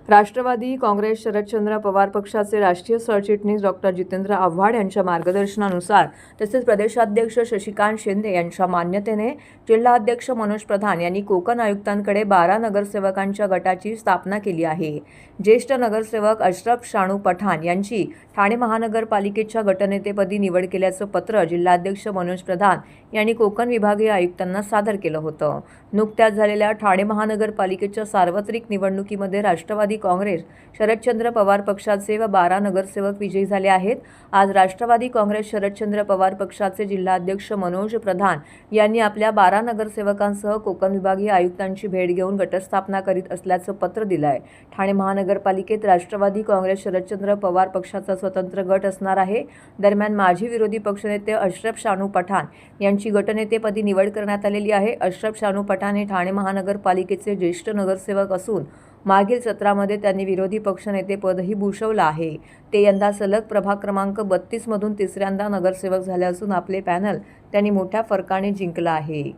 राष्ट्रवादी काँग्रेस शरदचंद्र पवार पक्षाचे राष्ट्रीय सरचिटणीस डॉक्टर जितेंद्र आव्हाड यांच्या मार्गदर्शनानुसार तसेच प्रदेशाध्यक्ष शशिकांत शिंदे यांच्या मान्यतेने जिल्हाध्यक्ष मनोज प्रधान यांनी कोकण आयुक्तांकडे 12 नगरसेवकांच्या गटाची स्थापना केली आहे। ज्येष्ठ नगरसेवक अशरफ शानू पठाण यांची ठाणे महानगरपालिकेच्या गटनेतेपदी निवड केल्याचं पत्र जिल्हाध्यक्ष मनोज प्रधान यांनी कोकण विभागीय आयुक्तांना सादर केलं होतं। नुकत्याच झालेल्या ठाणे महानगरपालिकेच्या सार्वत्रिक निवडणुकीमध्ये राष्ट्रवादी काँग्रेस शरदचंद्र पवार पक्षाचे व 12 नगरसेवक विजयी झाले आहेत। आज राष्ट्रवादी काँग्रेस शरदचंद्र पवार पक्षाचे जिल्हाध्यक्ष मनोज प्रधान यांनी आपल्या 12 नगरसेवकांसह कोकण विभागीय आयुक्तांची भेट घेऊन गटस्थापना करीत असल्याचं पत्र दिलं आहे। ठाणे महानगरपालिकेत राष्ट्रवादी काँग्रेस शरदचंद्र पवार पक्षाचा स्वतंत्र गट असणार आहे। दरम्यान माजी विरोधी पक्षनेते अशरफ शानू पठाण यांची गटनेतेपदी निवड करण्यात आलेली आहे। अशरफ शानू पठाण हे ठाणे महानगरपालिकेचे ज्येष्ठ नगरसेवक असून मागील सत्रामध्ये त्यांनी विरोधी पक्षनेतेपदही भूषवलं आहे। ते यंदा सलग प्रभाग क्रमांक 32 मधून तिसऱ्यांदा नगरसेवक झाले असून आपले पॅनल त्यांनी मोठ्या फरकाने जिंकलं आहे।